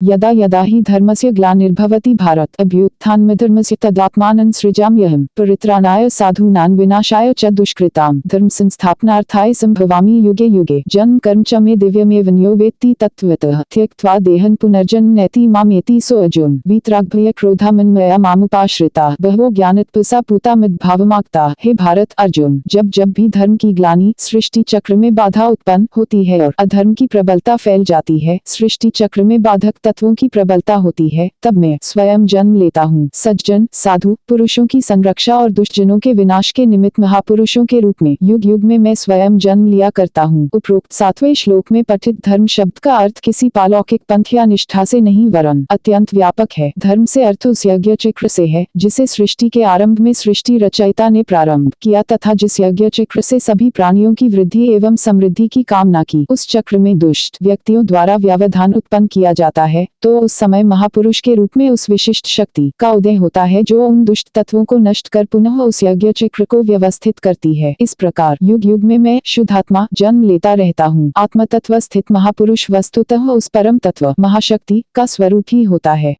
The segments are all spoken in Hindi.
यदा यदा हि धर्मस्य ग्लानिर्भवति भारत अभ्युत्थानमधर्मस्य तदात्मानं सृजाम्यहं परित्राणाय साधूनां विनाशाय च दुष्कृतां धर्म संस्थापनार्थाय संभवामि युगे युगे। जन्म कर्म च मे दिव्यमेव यो वेत्ति तत्त्वतः त्यक्त्वा देहं पुनर्जन्म नैति मामेति सो अर्जुन। वीतरागभय क्रोधामन्मया मामुपाश्रिताः बहवो ज्ञानतपसा पूता मद्भावमागताः। हे भारत अर्जुन, जब जब भी धर्म की ग्लानि सृष्टि चक्र में बाधा उत्पन्न होती है और अधर्म की प्रबलता फैल जाती है, सृष्टि चक्र में बाधक तत्वों की प्रबलता होती है, तब मैं स्वयं जन्म लेता हूँ। सज्जन साधु पुरुषों की संरक्षा और दुष्टजनों के विनाश के निमित्त महापुरुषों के रूप में युग युग में मैं स्वयं जन्म लिया करता हूँ। उपरोक्त 7वें श्लोक में पठित धर्म शब्द का अर्थ किसी पालौकिक पंथ या निष्ठा से नहीं वरन अत्यंत व्यापक है। धर्म से अर्थ उस यज्ञ चक्र से है जिसे सृष्टि के आरंभ में सृष्टि रचयिता ने प्रारंभ किया तथा जिस यज्ञ चक्र से सभी प्राणियों की वृद्धि एवं समृद्धि की कामना की, उस चक्र में दुष्ट व्यक्तियों द्वारा व्यवधान उत्पन्न किया जाता है, तो उस समय महापुरुष के रूप में उस विशिष्ट शक्ति का उदय होता है जो उन दुष्ट तत्वों को नष्ट कर पुनः उस यज्ञ चक्र को व्यवस्थित करती है। इस प्रकार युग युग में मैं शुद्धात्मा जन्म लेता रहता हूँ। आत्म तत्व स्थित महापुरुष वस्तुतः उस परम तत्व महाशक्ति का स्वरूप ही होता है।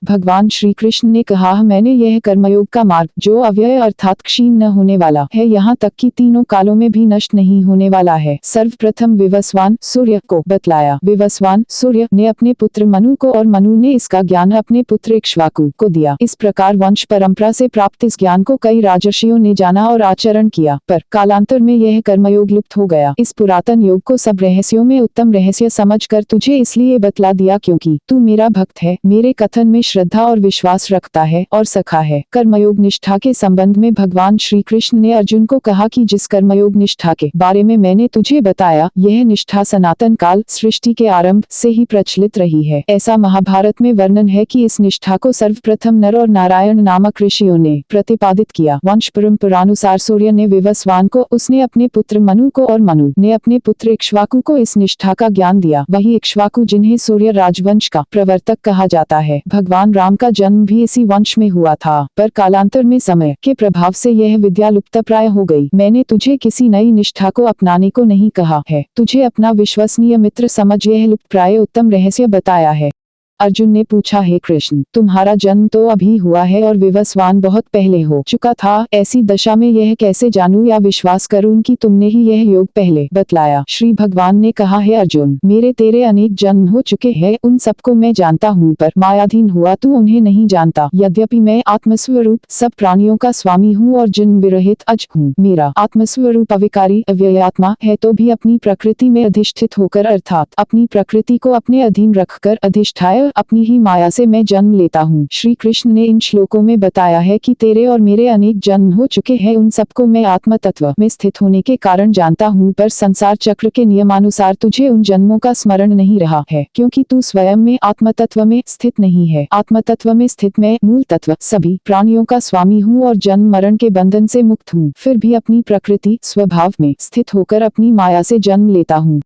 भगवान श्री कृष्ण ने कहा, मैंने यह कर्मयोग का मार्ग जो अव्यय अर्थात क्षीण न होने वाला है, यहाँ तक कि तीनों कालों में भी नष्ट नहीं होने वाला है, सर्वप्रथम विवस्वान सूर्य को बतलाया। विवस्वान सूर्य ने अपने पुत्र मनु को और मनु ने इसका ज्ञान अपने पुत्र इक्ष्वाकु को दिया। इस प्रकार वंश परंपरा से प्राप्त इस ज्ञान को कई राजर्षियों ने जाना और आचरण किया, पर कालांतर में यह कर्मयोग लुप्त हो गया। इस पुरातन योग को सब रहस्यों में उत्तम रहस्य समझकर तुझे इसलिए बतला दिया क्योंकि तू मेरा भक्त है, मेरे कथन में श्रद्धा और विश्वास रखता है और सखा है। कर्मयोग निष्ठा के संबंध में भगवान श्री कृष्ण ने अर्जुन को कहा कि जिस कर्मयोग निष्ठा के बारे में मैंने तुझे बताया, यह निष्ठा सनातन काल सृष्टि के आरंभ से ही प्रचलित रही है। ऐसा महाभारत में वर्णन है कि इस निष्ठा को सर्वप्रथम नर और नारायण नामक ऋषियों ने प्रतिपादित किया। वंश परंपरानुसार सूर्य ने विवस्वान को, उसने अपने पुत्र मनु को और मनु ने अपने पुत्र इक्ष्वाकु को इस निष्ठा का ज्ञान दिया। वही इक्ष्वाकु जिन्हें सूर्य राजवंश का प्रवर्तक कहा जाता है। भगवान राम का जन्म भी इसी वंश में हुआ था, पर कालांतर में समय के प्रभाव से यह विद्या लुप्तप्राय हो गई। मैंने तुझे किसी नई निष्ठा को अपनाने को नहीं कहा है, तुझे अपना विश्वसनीय मित्र समझ यह लुप्तप्राय उत्तम रहस्य बताया है। अर्जुन ने पूछा, हे कृष्ण, तुम्हारा जन्म तो अभी हुआ है और विवस्वान बहुत पहले हो चुका था, ऐसी दशा में यह कैसे जानूं या विश्वास करूं कि तुमने ही यह योग पहले बतलाया। श्री भगवान ने कहा, हे अर्जुन, मेरे तेरे अनेक जन्म हो चुके हैं, उन सबको मैं जानता हूँ, पर मायाधीन हुआ तू उन्हें नहीं जानता। यद्यपि मैं आत्मस्वरूप सब प्राणियों का स्वामी हूँ और जन्म विरहित अज हूँ। मेरा आत्मस्वरूप अविकारी अव्ययात्मा है तो भी अपनी प्रकृति में अधिष्ठित होकर अर्थात अपनी प्रकृति को अपने अधीन रखकर अधिष्ठाय अपनी ही माया से मैं जन्म लेता हूँ। श्री कृष्ण ने इन श्लोकों में बताया है कि तेरे और मेरे अनेक जन्म हो चुके हैं, उन सबको मैं आत्म तत्व में स्थित होने के कारण जानता हूँ, पर संसार चक्र के नियमानुसार तुझे उन जन्मों का स्मरण नहीं रहा है, क्योंकि तू स्वयं में आत्म तत्व में स्थित नहीं है। आत्म तत्व में स्थित मैं मूल तत्व सभी प्राणियों का स्वामी हूँ और जन्म मरण के बंधन से मुक्त हूँ, फिर भी अपनी प्रकृति स्वभाव में स्थित होकर अपनी माया से जन्म लेता हूँ।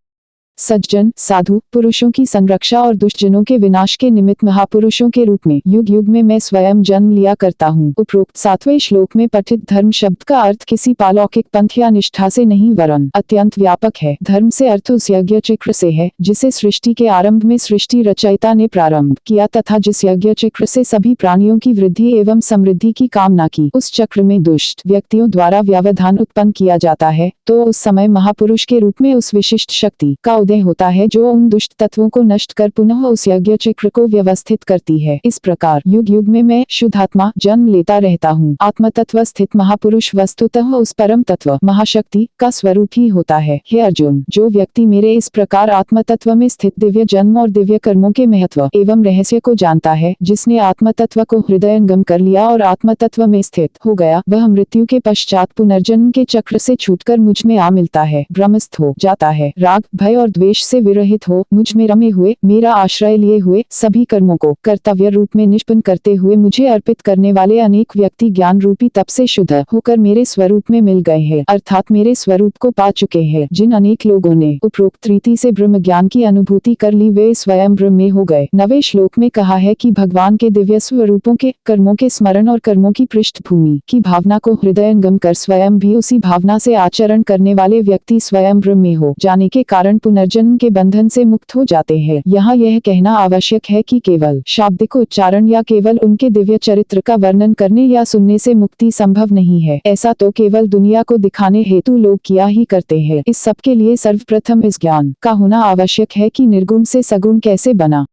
सज्जन साधु पुरुषों की संरक्षा और दुष्टजनों के विनाश के निमित्त महापुरुषों के रूप में युग युग में मैं स्वयं जन्म लिया करता हूँ। उपरोक्त 7वें श्लोक में पठित धर्म शब्द का अर्थ किसी पालौकिक पंथ या निष्ठा से नहीं वरन अत्यंत व्यापक है। धर्म से अर्थ उस यज्ञ चक्र से है जिसे सृष्टि के आरंभ में सृष्टि रचयिता ने प्रारंभ किया तथा जिस यज्ञ चक्र से सभी प्राणियों की वृद्धि एवं समृद्धि की कामना की, उस चक्र में दुष्ट व्यक्तियों द्वारा व्यवधान उत्पन्न किया जाता है, तो उस समय महापुरुष के रूप में उस विशिष्ट शक्ति का उदय होता है जो उन दुष्ट तत्वों को नष्ट कर पुनः उस यज्ञ चक्र को व्यवस्थित करती है। इस प्रकार युग युग में मैं शुद्धात्मा जन्म लेता रहता हूँ। आत्म तत्व स्थित महापुरुष वस्तुतः उस परम तत्व महाशक्ति का स्वरूप ही होता है। हे अर्जुन, जो व्यक्ति मेरे इस प्रकार आत्म तत्व में स्थित दिव्य जन्म और दिव्य कर्मों के महत्व एवं रहस्य को जानता है, जिसने आत्म तत्व को हृदयंगम कर लिया और आत्म तत्व में स्थित हो गया, वह मृत्यु के पश्चात पुनर्जन्म के चक्र से छूटकर मुझ में आ मिलता है, ब्रह्मस्थ हो जाता है। राग भय और द्वेष से विरहित हो मुझ में रमे हुए, मेरा आश्रय लिए हुए, सभी कर्मों को कर्तव्य रूप में निष्पन्न करते हुए मुझे अर्पित करने वाले अनेक व्यक्ति ज्ञान रूपी तप से शुद्ध होकर मेरे स्वरूप में मिल गए हैं, अर्थात मेरे स्वरूप को पा चुके हैं। जिन अनेक लोगों ने उपरोक्त रीति से ब्रह्म ज्ञान की अनुभूति कर ली, वे स्वयं ब्रह्म में हो गए। 9वें श्लोक में कहा है कि भगवान के दिव्य स्वरूपों के कर्मों के स्मरण और कर्मों की पृष्ठभूमि की भावना को हृदयंगम कर स्वयं भी उसी भावना से आचरण करने वाले व्यक्ति स्वयं ब्रह्म में हो जाने के कारण पुनर्जन्म पुनर्जन्म के बंधन से मुक्त हो जाते हैं। यहाँ यह कहना आवश्यक है कि केवल शाब्दिक उच्चारण या केवल उनके दिव्य चरित्र का वर्णन करने या सुनने से मुक्ति संभव नहीं है। ऐसा तो केवल दुनिया को दिखाने हेतु लोग किया ही करते हैं। इस सब के लिए सर्वप्रथम इस ज्ञान का होना आवश्यक है कि निर्गुण से सगुण कैसे बना।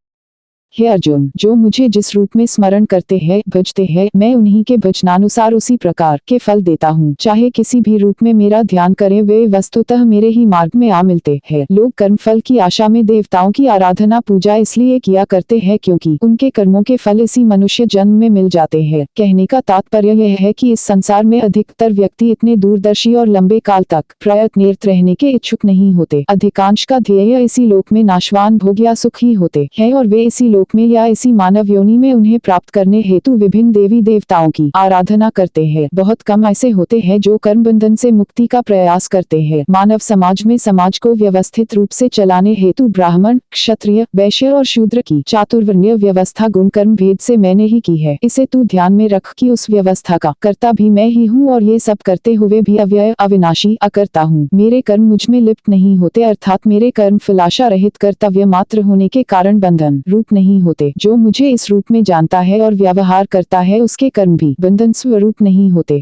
हे अर्जुन, जो मुझे जिस रूप में स्मरण करते हैं, भजते हैं, मैं उन्हीं के भजनानुसार उसी प्रकार के फल देता हूँ। चाहे किसी भी रूप में मेरा ध्यान करें, वे वस्तुतः मेरे ही मार्ग में आ मिलते हैं। लोग कर्म फल की आशा में देवताओं की आराधना पूजा इसलिए किया करते हैं क्योंकि उनके कर्मों के फल इसी मनुष्य जन्म में मिल जाते हैं। कहने का तात्पर्य यह है कि इस संसार में अधिकतर व्यक्ति इतने दूरदर्शी और लंबे काल तक प्रयत्नरत रहने के इच्छुक नहीं होते। अधिकांश का ध्येय इसी लोक में नाशवान भोग या सुख ही होते हैं और वे इसी लोक में या इसी मानव योनि में उन्हें प्राप्त करने हेतु विभिन्न देवी देवताओं की आराधना करते हैं। बहुत कम ऐसे होते हैं जो कर्म बंधन से मुक्ति का प्रयास करते हैं। मानव समाज में समाज को व्यवस्थित रूप से चलाने हेतु ब्राह्मण, क्षत्रिय, वैश्य और शूद्र की चातुर्वर्ण्य व्यवस्था गुण कर्म भेद से मैंने ही की है। इसे तू ध्यान में रख कि उस व्यवस्था का कर्ता भी मैं ही हूँ और ये सब करते हुए भी अव्यय, अविनाशी, अकर्ता हूँ। मेरे कर्म मुझ में लिप्त नहीं होते, अर्थात मेरे कर्म फलाशा रहित कर्तव्य मात्र होने के कारण बंधन रूप नहीं होते। जो मुझे इस रूप में जानता है और व्यवहार करता है, उसके कर्म भी बंधन स्वरूप नहीं होते।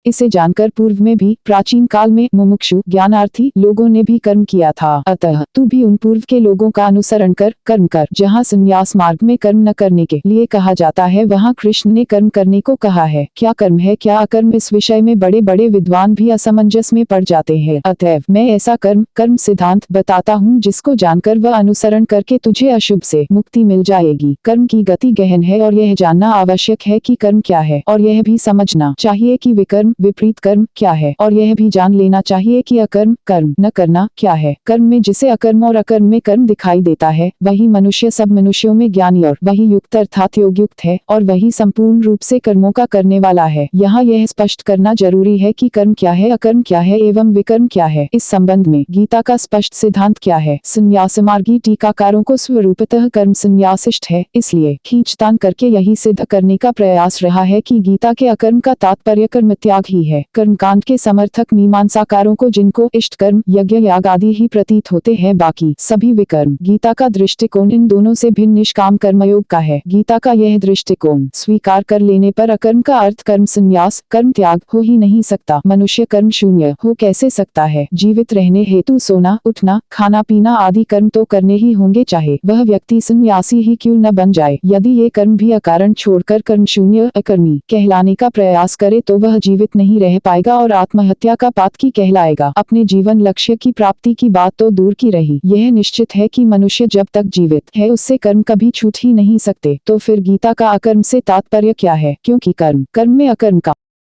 इसे जानकर पूर्व में भी प्राचीन काल में मुमुक्षु ज्ञानार्थी लोगों ने भी कर्म किया था। अतः तू भी उन पूर्व के लोगों का अनुसरण कर कर्म कर। जहाँ संन्यास मार्ग में कर्म न करने के लिए कहा जाता है, वहाँ कृष्ण ने कर्म करने को कहा है। क्या कर्म है क्या अकर्म, इस विषय में बड़े बड़े विद्वान भी असमंजस में पड़ जाते हैं। अतएव मैं ऐसा कर्म सिद्धांत बताता हूँ जिसको जानकर व अनुसरण करके तुझे अशुभ से मुक्ति मिल जाएगी। कर्म की गति गहन है और यह जानना आवश्यक है कि कर्म क्या है, और यह भी समझना चाहिए कि विकर्म विपरीत कर्म क्या है, और यह भी जान लेना चाहिए कि अकर्म कर्म न करना क्या है। कर्म में जिसे अकर्म और अकर्म में कर्म दिखाई देता है, वही मनुष्य सब मनुष्यों में ज्ञानी और वही युक्त अर्थात योगयुक्त है, और वही संपूर्ण रूप से कर्मों का करने वाला है। यहाँ यह स्पष्ट करना जरूरी है कि कर्म क्या है, अकर्म क्या है एवं विकर्म क्या है। इस संबंध में गीता का स्पष्ट सिद्धांत क्या है। संन्यास मार्गी टीकाकारों को स्वरूपतः कर्म संन्यासिष्ठ है, इसलिए खींचतान करके यही सिद्ध करने का प्रयास रहा है कि गीता के अकर्म का तात्पर्य कर्म त्याग ही है। कर्मकांड के समर्थक मीमांसाकारों को जिनको इष्ट कर्म यज्ञ याग आदि ही प्रतीत होते हैं, बाकी सभी विकर्म। गीता का दृष्टिकोण इन दोनों से भिन्न निष्काम कर्मयोग का है। गीता का यह दृष्टिकोण स्वीकार कर लेने पर अकर्म का अर्थ कर्म संन्यास, कर्म त्याग हो ही नहीं सकता। मनुष्य कर्म शून्य हो कैसे सकता है। जीवित रहने हेतु सोना, उठना, खाना पीना आदि कर्म तो करने ही होंगे, चाहे वह व्यक्ति संन्यासी ही क्यों न बन जाए। यदि ये कर्म भी अकारण छोड़कर कर्म शून्य अकर्मी कहलाने का प्रयास करे तो वह जीवित नहीं रह पाएगा और आत्महत्या का पातकी कहलाएगा। अपने जीवन लक्ष्य की प्राप्ति की बात तो दूर की रही, यह निश्चित है कि मनुष्य जब तक जीवित है उससे कर्म कभी छूट ही नहीं सकते। तो फिर गीता का अकर्म से तात्पर्य क्या है, क्योंकि कर्म में अकर्म का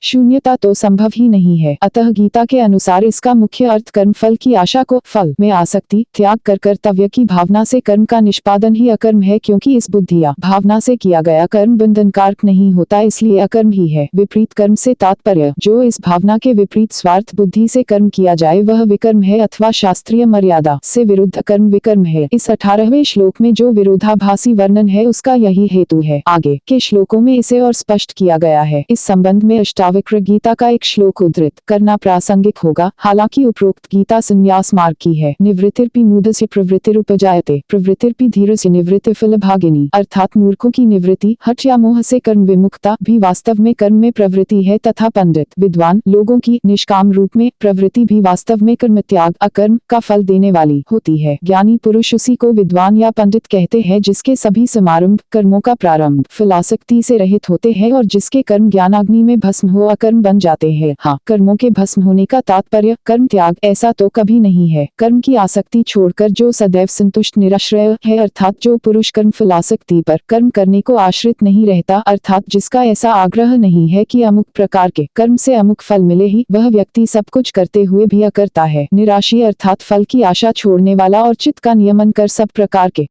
शून्यता तो संभव ही नहीं है। अतः गीता के अनुसार इसका मुख्य अर्थ कर्म फल की आशा को फल में आसक्ति त्याग कर कर्तव्य की भावना से कर्म का निष्पादन ही अकर्म है, क्योंकि इस बुद्धि या भावना से किया गया कर्म बंधनकारक नहीं होता, इसलिए अकर्म ही है। विपरीत कर्म से तात्पर्य जो इस भावना के विपरीत स्वार्थ बुद्धि से कर्म किया जाए वह विकर्म है, अथवा शास्त्रीय मर्यादा से विरुद्ध कर्म विकर्म है। इस 18वें श्लोक में जो विरोधाभासी वर्णन है उसका यही हेतु है। आगे के श्लोकों में इसे और स्पष्ट किया गया है। इस संबंध में अष्टावक्र गीता का एक श्लोक उद्धृत करना प्रासंगिक होगा। हालांकि उपरोक्त गीता संन्यास मार्ग की है। निवृत्तिर्पि मूढ़स्य प्रवृत्तिरुपजायते प्रवृत्तिर्पि धीरस्य निवृत्ति फल भागिनी, अर्थात मूर्खों की निवृत्ति हठ या मोह से कर्म विमुक्ता भी वास्तव में कर्म में प्रवृत्ति है, तथा पंडित विद्वान लोगों की निष्काम रूप में प्रवृत्ति भी वास्तव में कर्म त्याग अकर्म का फल देने वाली होती है। ज्ञानी पुरुष उसी को विद्वान या पंडित कहते हैं जिसके सभी समारंभ कर्मों का प्रारंभ फलासक्ति से रहित होते हैं और जिसके कर्म ज्ञानाग्नि में भस्म हो अकर्म बन जाते हैं। हाँ, कर्मों के भस्म होने का तात्पर्य कर्म त्याग ऐसा तो कभी नहीं है। कर्म की आसक्ति छोड़कर जो सदैव संतुष्ट निराश्रय है, अर्थात जो पुरुष कर्म फलासक्ति पर कर्म करने को आश्रित नहीं रहता, अर्थात जिसका ऐसा आग्रह नहीं है कि अमुक प्रकार के कर्म से अमुक फल मिले ही, वह व्यक्ति सब कुछ करते हुए भी अकर्ता है। निराशी अर्थात फल की आशा छोड़ने वाला और चित्त का नियमन कर सब प्रकार के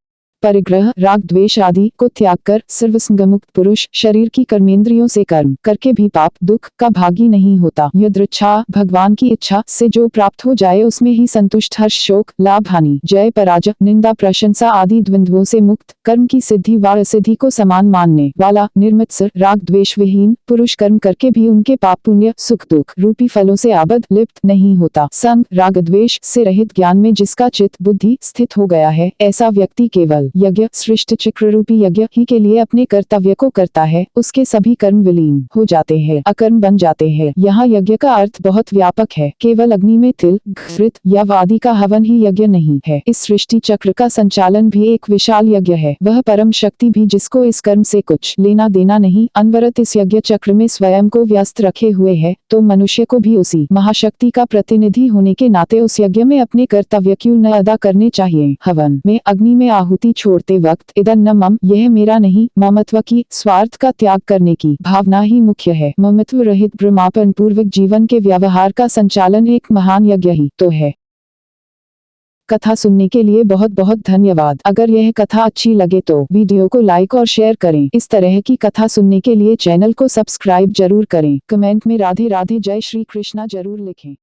परिग्रह, राग द्वेष आदि को त्याग कर सर्वसंगमुक्त पुरुष शरीर की कर्मेंद्रियों से कर्म करके भी पाप दुख का भागी नहीं होता। यदृच्छा भगवान की इच्छा से जो प्राप्त हो जाए उसमें ही संतुष्ट, हर्ष शोक लाभ हानि जय पराजय निंदा प्रशंसा आदि द्वंद्वों से मुक्त, कर्म की सिद्धि व असिद्धि को समान मानने वाला निर्मित राग द्वेष विहीन पुरुष कर्म करके भी उनके पाप पुण्य सुख दुख रूपी फलों से आबद्ध लिप्त नहीं होता। संग राग द्वेष से रहित ज्ञान में जिसका चित्त बुद्धि स्थित हो गया है, ऐसा व्यक्ति केवल यज्ञ सृष्ट चक्र रूपी यज्ञ ही के लिए अपने कर्तव्य को करता है, उसके सभी कर्म विलीन हो जाते हैं, अकर्म बन जाते हैं। यहाँ यज्ञ का अर्थ बहुत व्यापक है, केवल अग्नि में तिल घृत या वादि का हवन ही यज्ञ नहीं है। इस सृष्टि चक्र का संचालन भी एक विशाल यज्ञ है। वह परम शक्ति भी जिसको इस कर्म से कुछ लेना देना नहीं, अनवरत इस यज्ञ चक्र में स्वयं को व्यस्त रखे हुए है, तो मनुष्य को भी उसी महाशक्ति का प्रतिनिधि होने के नाते उस यज्ञ में अपने कर्तव्य क्यों न अदा करने चाहिए। हवन में अग्नि में आहुति छोड़ते वक्त इदं न मम, यह मेरा नहीं, ममत्व की स्वार्थ का त्याग करने की भावना ही मुख्य है। ममत्व रहित ब्रह्मार्पण पूर्वक जीवन के व्यवहार का संचालन एक महान यज्ञ ही तो है। कथा सुनने के लिए बहुत बहुत धन्यवाद। अगर यह कथा अच्छी लगे तो वीडियो को लाइक और शेयर करें। इस तरह की कथा सुनने के लिए चैनल को सब्सक्राइब जरूर करें। कमेंट में राधे राधे जय श्री कृष्णा जरूर लिखें।